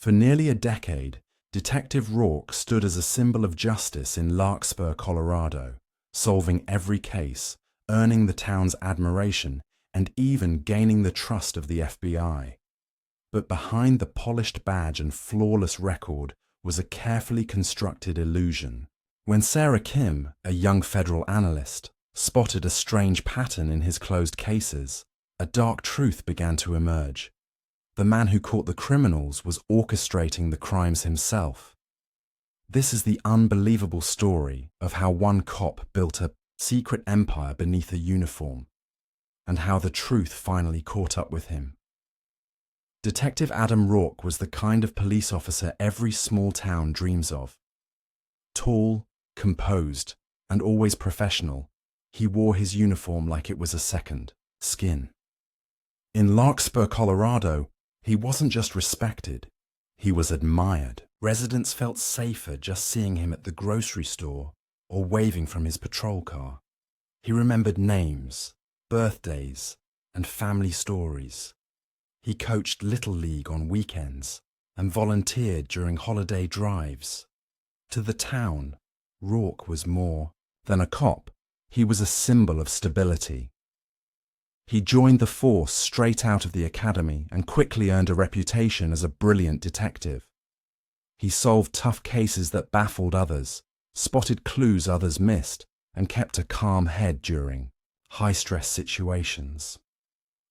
For nearly a decade, Detective Rourke stood as a symbol of justice in Larkspur, Colorado, solving every case, earning the town's admiration, and even gaining the trust of the FBI. But behind the polished badge and flawless record was a carefully constructed illusion. When Sarah Kim, a young federal analyst, spotted a strange pattern in his closed cases, a dark truth began to emerge. The man who caught the criminals was orchestrating the crimes himself. This is the unbelievable story of how one cop built a secret empire beneath a uniform, and how the truth finally caught up with him. Detective Adam Rourke was the kind of police officer every small town dreams of. Tall, composed, and always professional, he wore his uniform like it was a second skin. In Larkspur, Colorado, he wasn't just respected, he was admired. Residents felt safer just seeing him at the grocery store or waving from his patrol car. He remembered names, birthdays, and family stories. He coached Little League on weekends and volunteered during holiday drives. To the town, Rourke was more than a cop. He was a symbol of stability. He joined the force straight out of the academy and quickly earned a reputation as a brilliant detective. He solved tough cases that baffled others, spotted clues others missed, and kept a calm head during high-stress situations.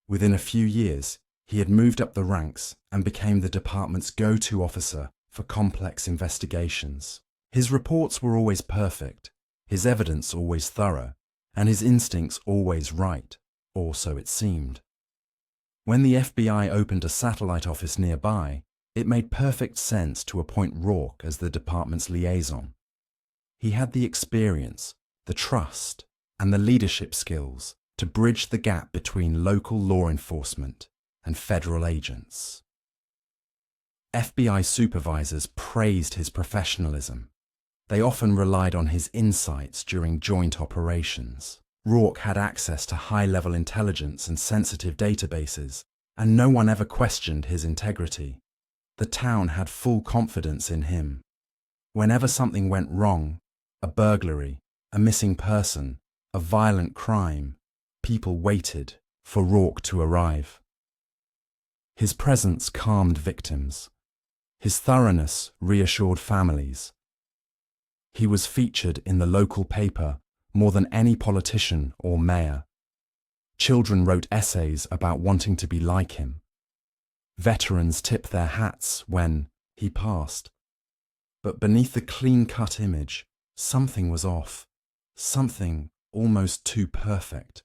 Within a few years, he had moved up the ranks and became the department's go-to officer for complex investigations. His reports were always perfect, his evidence always thorough, and his instincts always right, or so it seemed. When the FBI opened a satellite office nearby, it made perfect sense to appoint Rourke as the department's liaison. He had the experience, the trust, and the leadership skills to bridge the gap between local law enforcement and federal agents. FBI supervisors praised his professionalism. They often relied on his insights during joint operations. Rourke had access to high-level intelligence and sensitive databases, and no one ever questioned his integrity. The town had full confidence in him. Whenever something went wrong, a burglary, a missing person, a violent crime, people waited for Rourke to arrive. His presence calmed victims. His thoroughness reassured families. He was featured in the local paper more than any politician or mayor. Children wrote essays about wanting to be like him. Veterans tipped their hats when he passed. But beneath the clean-cut image, something was off, something almost too perfect.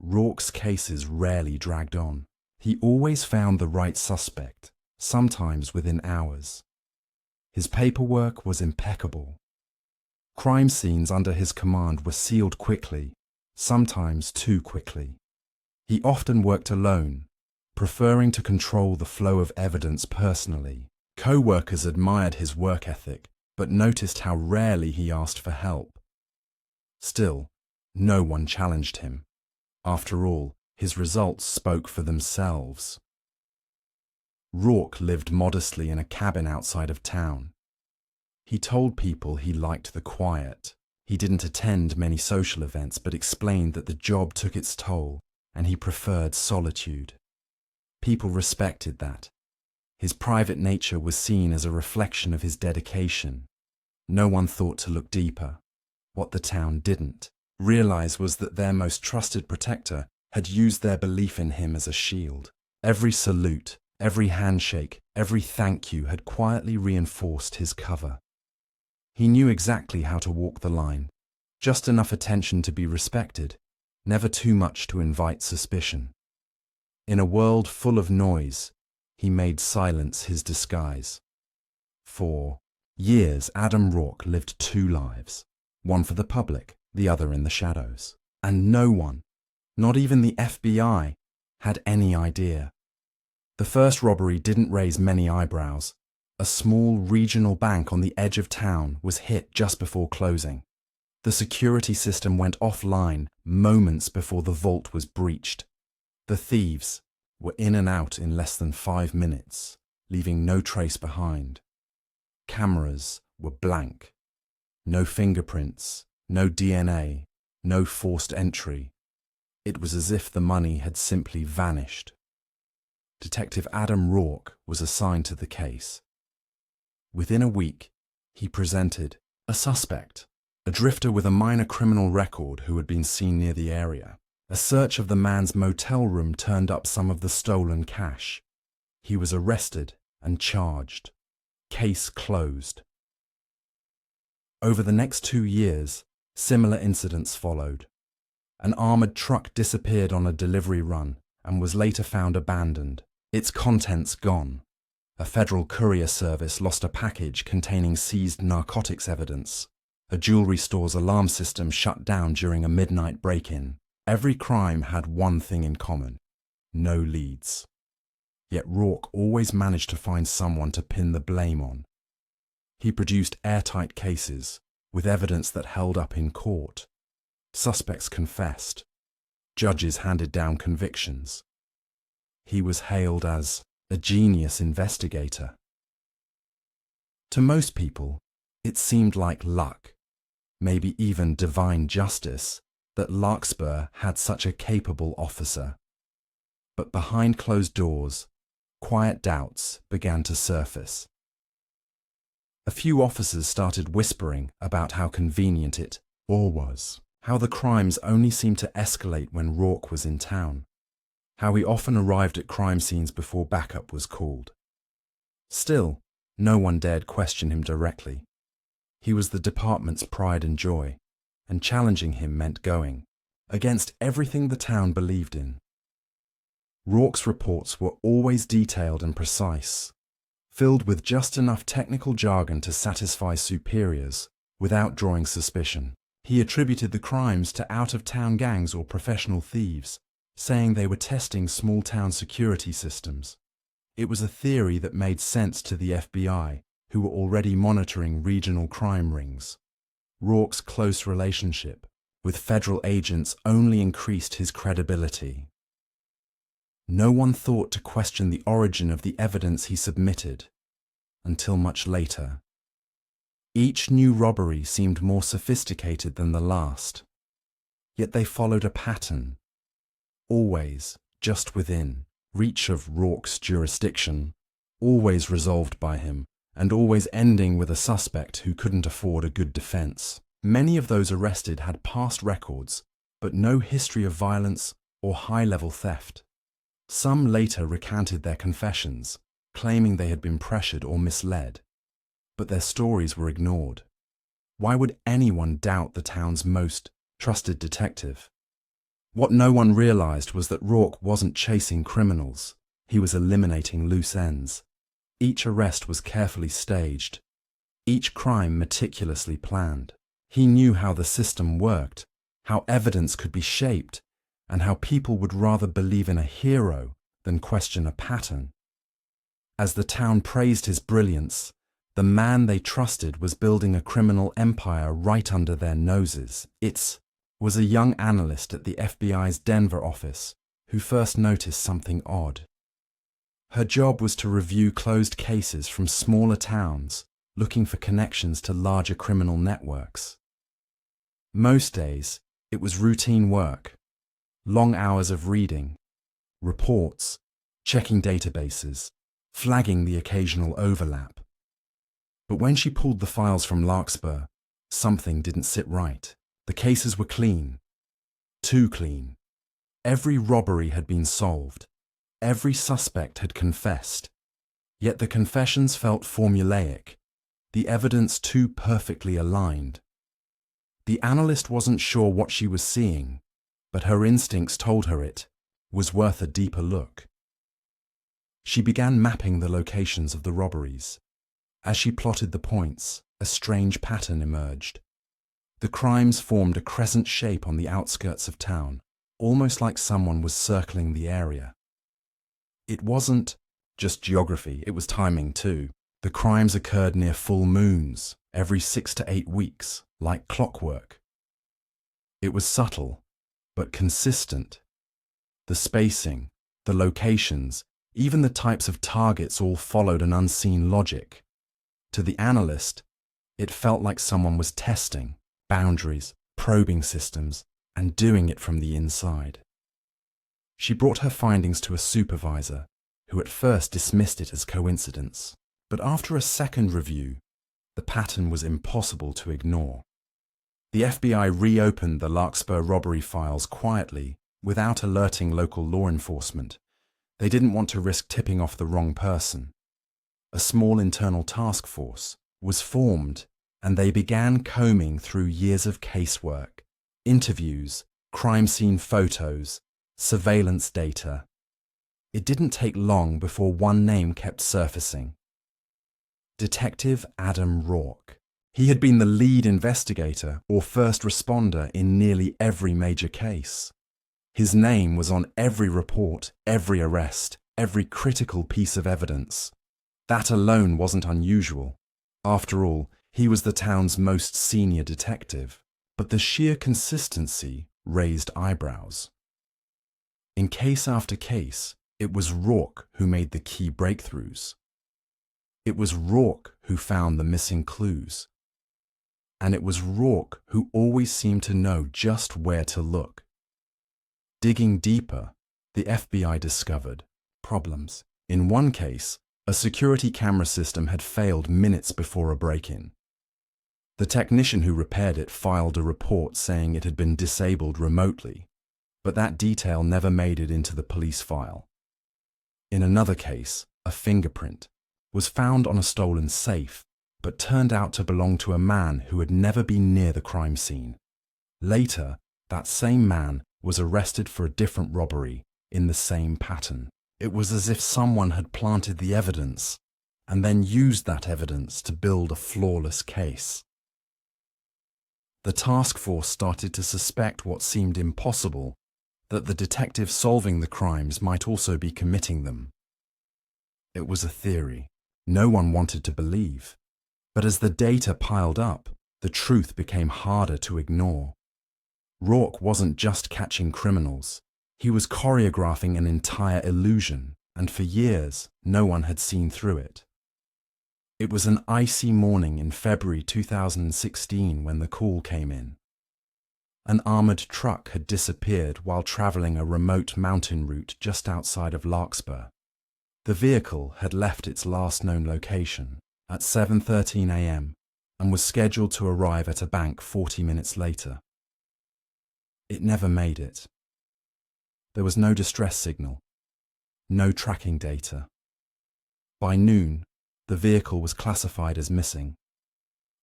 Rourke's cases rarely dragged on. He always found the right suspect, sometimes within hours. His paperwork was impeccable. Crime scenes under his command were sealed quickly, sometimes too quickly. He often worked alone, preferring to control the flow of evidence personally. Co-workers admired his work ethic, but noticed how rarely he asked for help. Still, no one challenged him. After all, his results spoke for themselves. Rourke lived modestly in a cabin outside of town. He told people he liked the quiet. He didn't attend many social events, but explained that the job took its toll and he preferred solitude. People respected that. His private nature was seen as a reflection of his dedication. No one thought to look deeper. What the town didn't realize was that their most trusted protector had used their belief in him as a shield. Every salute, every handshake, every thank you had quietly reinforced his cover. He knew exactly how to walk the line, just enough attention to be respected, never too much to invite suspicion. In a world full of noise, he made silence his disguise. For years, Adam Rourke lived two lives, one for the public, the other in the shadows. And no one, not even the FBI, had any idea. The first robbery didn't raise many eyebrows. A small regional bank on the edge of town was hit just before closing. The security system went offline moments before the vault was breached. The thieves were in and out in less than 5 minutes. leaving no trace behind. Cameras were blank. No fingerprints, no DNA, no forced entry. It was as if the money had simply vanished. Detective Adam Rourke was assigned to the case. Within a week, he presented a suspect, a drifter with a minor criminal record who had been seen near the area. A search of the man's motel room turned up some of the stolen cash. He was arrested and charged. Case closed. Over the next 2 years, similar incidents followed. An armored truck disappeared on a delivery run and was later found abandoned, its contents gone. A federal courier service lost a package containing seized narcotics evidence. A jewelry store's alarm system shut down during a midnight break-in. Every crime had one thing in common: no leads. Yet Rourke always managed to find someone to pin the blame on. He produced airtight cases, with evidence that held up in court. Suspects confessed. Judges handed down convictions. He was hailed as a genius investigator. To most people, it seemed like luck, maybe even divine justice, that Larkspur had such a capable officer. But behind closed doors, quiet doubts began to surface. A few officers started whispering about how convenient it all was, how the crimes only seemed to escalate when Rourke was in town, how he often arrived at crime scenes before backup was called. Still, no one dared question him directly. He was the department's pride and joy, and challenging him meant going against everything the town believed in. Rourke's reports were always detailed and precise, filled with just enough technical jargon to satisfy superiors without drawing suspicion. He attributed the crimes to out-of-town gangs or professional thieves, saying they were testing small-town security systems. It was a theory that made sense to the FBI, who were already monitoring regional crime rings. Rourke's close relationship with federal agents only increased his credibility. No one thought to question the origin of the evidence he submitted, until much later. Each new robbery seemed more sophisticated than the last, yet they followed a pattern, always just within reach of Rourke's jurisdiction, always resolved by him, and always ending with a suspect who couldn't afford a good defense. Many of those arrested had past records, but no history of violence or high-level theft. Some later recanted their confessions, claiming they had been pressured or misled, but their stories were ignored. Why would anyone doubt the town's most trusted detective? What no one realized was that Rourke wasn't chasing criminals, he was eliminating loose ends. Each arrest was carefully staged, each crime meticulously planned. He knew how the system worked, how evidence could be shaped, and how people would rather believe in a hero than question a pattern. As the town praised his brilliance, the man they trusted was building a criminal empire right under their noses. It was a young analyst at the FBI's Denver office who first noticed something odd. Her job was to review closed cases from smaller towns, looking for connections to larger criminal networks. Most days, it was routine work, long hours of reading, reports, checking databases, flagging the occasional overlap. But when she pulled the files from Larkspur, something didn't sit right. The cases were clean, too clean. Every robbery had been solved. Every suspect had confessed. Yet the confessions felt formulaic, the evidence too perfectly aligned. The analyst wasn't sure what she was seeing, but her instincts told her it was worth a deeper look. She began mapping the locations of the robberies. As she plotted the points, a strange pattern emerged. The crimes formed a crescent shape on the outskirts of town, almost like someone was circling the area. It wasn't just geography, it was timing too. The crimes occurred near full moons, every 6 to 8 weeks, like clockwork. It was subtle, but consistent. The spacing, the locations, Even the types of targets all followed an unseen logic. To the analyst, it felt like someone was testing boundaries, probing systems, and doing it from the inside. She brought her findings to a supervisor, who at first dismissed it as coincidence. But after a second review, the pattern was impossible to ignore. The FBI reopened the Larkspur robbery files quietly, without alerting local law enforcement. They didn't want to risk tipping off the wrong person. A small internal task force was formed, and they began combing through years of casework, interviews, crime scene photos, surveillance data. It didn't take long before one name kept surfacing. Detective Adam Rourke. He had been the lead investigator or first responder in nearly every major case. His name was on every report, every arrest, every critical piece of evidence. That alone wasn't unusual. After all, he was the town's most senior detective. But the sheer consistency raised eyebrows. In case after case, it was Rourke who made the key breakthroughs. It was Rourke who found the missing clues. And it was Rourke who always seemed to know just where to look. Digging deeper, the FBI discovered problems. In one case, a security camera system had failed minutes before a break-in. The technician who repaired it filed a report saying it had been disabled remotely, but that detail never made it into the police file. In another case, a fingerprint was found on a stolen safe, but turned out to belong to a man who had never been near the crime scene. Later, that same man was arrested for a different robbery in the same pattern. It was as if someone had planted the evidence and then used that evidence to build a flawless case. The task force started to suspect what seemed impossible, that the detective solving the crimes might also be committing them. It was a theory no one wanted to believe, but as the data piled up, the truth became harder to ignore. Rourke wasn't just catching criminals, he was choreographing an entire illusion, and for years, no one had seen through it. It was an icy morning in February 2016 when the call came in. An armoured truck had disappeared while travelling a remote mountain route just outside of Larkspur. The vehicle had left its last known location at 7:13 a.m. and was scheduled to arrive at a bank 40 minutes later. It never made it. There was no distress signal, no tracking data. By noon, the vehicle was classified as missing.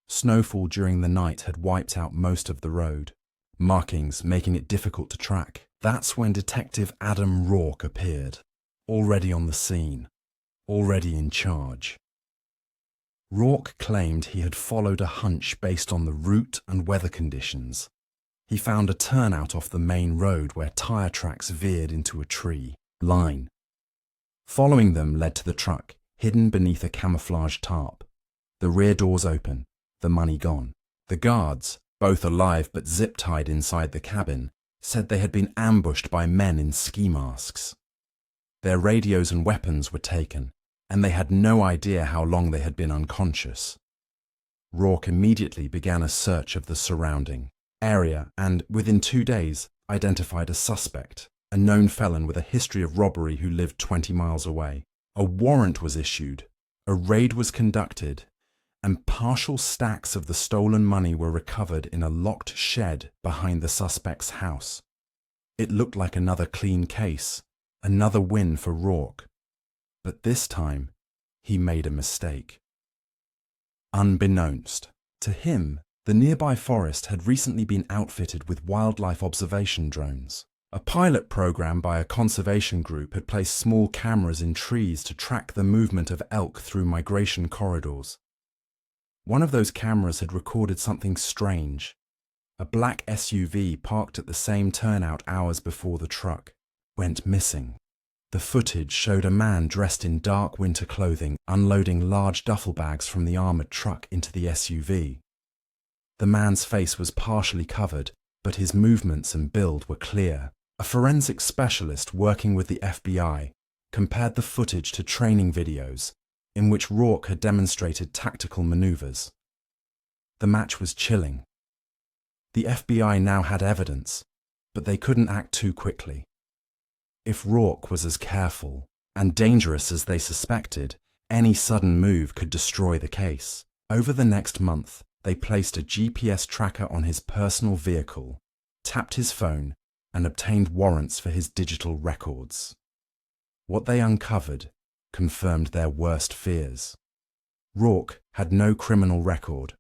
Snowfall during the night had wiped out most of the road, markings making it difficult to track. That's when Detective Adam Rourke appeared, already on the scene, already in charge. Rourke claimed he had followed a hunch based on the route and weather conditions. He found a turnout off the main road where tyre tracks veered into a tree line. Following them led to the truck, hidden beneath a camouflage tarp. The rear doors open, the money gone. The guards, both alive but zip-tied inside the cabin, said they had been ambushed by men in ski masks. Their radios and weapons were taken, and they had no idea how long they had been unconscious. Rourke immediately began a search of the surrounding area and, within 2 days, identified a suspect, a known felon with a history of robbery who lived 20 miles away. A warrant was issued, a raid was conducted, and partial stacks of the stolen money were recovered in a locked shed behind the suspect's house. It looked like another clean case, another win for Rourke. But this time, he made a mistake. Unbeknownst to him, the nearby forest had recently been outfitted with wildlife observation drones. A pilot program by a conservation group had placed small cameras in trees to track the movement of elk through migration corridors. One of those cameras had recorded something strange. A black SUV parked at the same turnout hours before the truck went missing. The footage showed a man dressed in dark winter clothing unloading large duffel bags from the armoured truck into the SUV. The man's face was partially covered, but his movements and build were clear. A forensic specialist working with the FBI compared the footage to training videos in which Rourke had demonstrated tactical maneuvers. The match was chilling. The FBI now had evidence, but they couldn't act too quickly. If Rourke was as careful and dangerous as they suspected, any sudden move could destroy the case. Over the next month, they placed a GPS tracker on his personal vehicle, tapped his phone, and obtained warrants for his digital records. What they uncovered confirmed their worst fears. Rourke had no criminal record,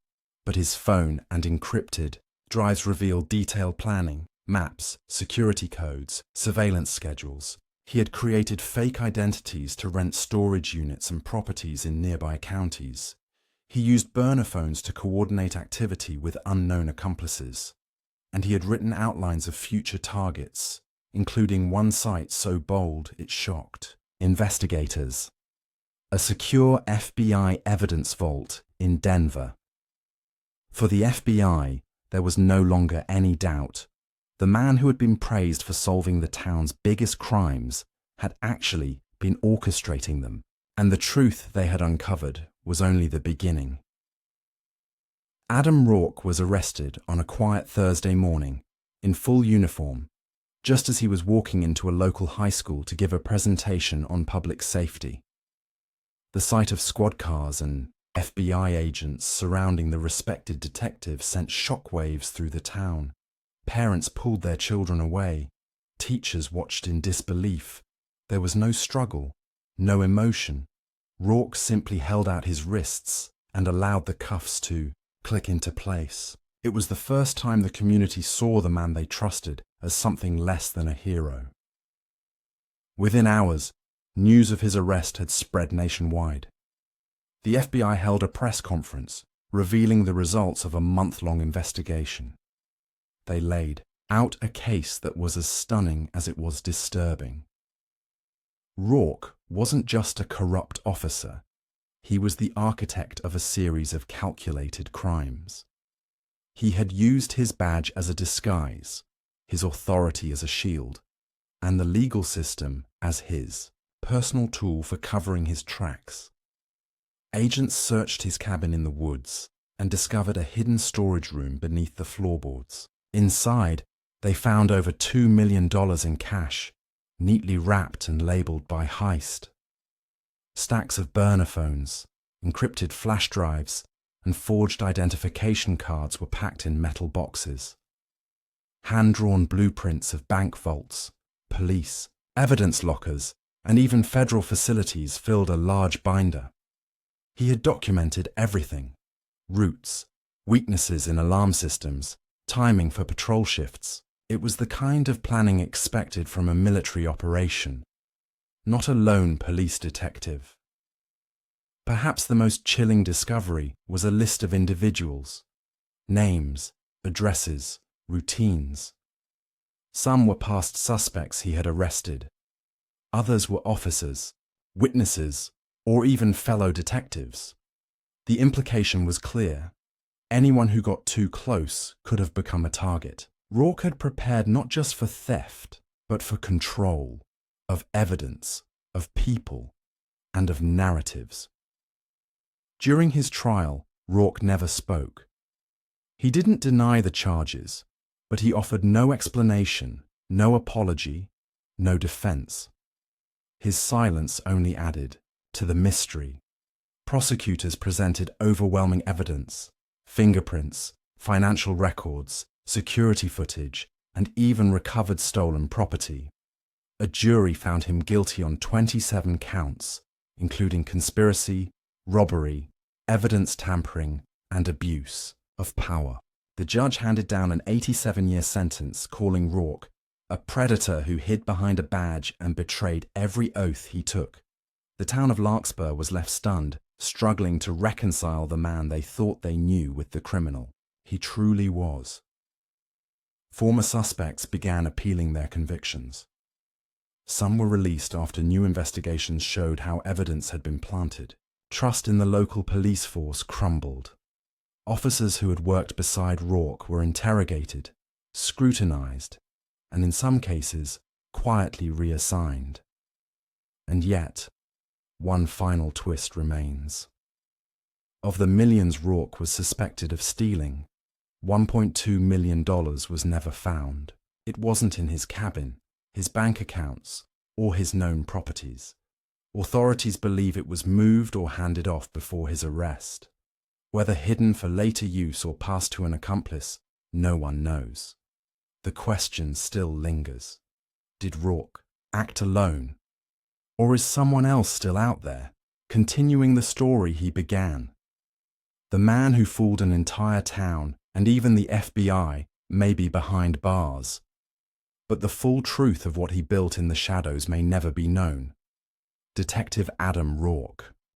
but his phone and encrypted drives revealed detailed planning, maps, security codes, surveillance schedules. He had created fake identities to rent storage units and properties in nearby counties. He used burner phones to coordinate activity with unknown accomplices. And he had written outlines of future targets, including one site so bold it shocked investigators. A secure FBI evidence vault in Denver. For the FBI, there was no longer any doubt. The man who had been praised for solving the town's biggest crimes had actually been orchestrating them, and the truth they had uncovered was only the beginning. Adam Rourke was arrested on a quiet Thursday morning, in full uniform, just as he was walking into a local high school to give a presentation on public safety. The sight of squad cars and FBI agents surrounding the respected detective sent shockwaves through the town. Parents pulled their children away. Teachers watched in disbelief. There was no struggle, no emotion. Rourke simply held out his wrists and allowed the cuffs to click into place. It was the first time the community saw the man they trusted as something less than a hero. Within hours, news of his arrest had spread nationwide. The FBI held a press conference, revealing the results of a month-long investigation. They laid out a case that was as stunning as it was disturbing. Rourke wasn't just a corrupt officer. He was the architect of a series of calculated crimes. He had used his badge as a disguise, his authority as a shield, and the legal system as his personal tool for covering his tracks. Agents searched his cabin in the woods and discovered a hidden storage room beneath the floorboards. Inside, they found over $2 million in cash, neatly wrapped and labeled by heist. Stacks of burner phones, encrypted flash drives, and forged identification cards were packed in metal boxes. Hand-drawn blueprints of bank vaults, police, evidence lockers, and even federal facilities filled a large binder. He had documented everything: routes, weaknesses in alarm systems, timing for patrol shifts. It was the kind of planning expected from a military operation, not a lone police detective. Perhaps the most chilling discovery was a list of individuals, names, addresses, routines. Some were past suspects he had arrested. Others were officers, witnesses, or even fellow detectives. The implication was clear. Anyone who got too close could have become a target. Rourke had prepared not just for theft, but for control of evidence, of people, and of narratives. During his trial, Rourke never spoke. He didn't deny the charges, but he offered no explanation, no apology, no defense. His silence only added to the mystery. Prosecutors presented overwhelming evidence: fingerprints, financial records, security footage, and even recovered stolen property. A jury found him guilty on 27 counts, including conspiracy, robbery, evidence tampering, and abuse of power. The judge handed down an 87-year sentence, calling Rourke a predator who hid behind a badge and betrayed every oath he took. The town of Larkspur was left stunned, struggling to reconcile the man they thought they knew with the criminal he truly was. Former suspects began appealing their convictions. Some were released after new investigations showed how evidence had been planted. Trust in the local police force crumbled. Officers who had worked beside Rourke were interrogated, scrutinized, and in some cases, quietly reassigned. And yet, one final twist remains. Of the millions Rourke was suspected of stealing, $1.2 million was never found. It wasn't in his cabin, his bank accounts, or his known properties. Authorities believe it was moved or handed off before his arrest. Whether hidden for later use or passed to an accomplice, no one knows. The question still lingers. Did Rourke act alone? Or is someone else still out there, continuing the story he began? The man who fooled an entire town and even the FBI may be behind bars. But the full truth of what he built in the shadows may never be known. Detective Adam Rourke.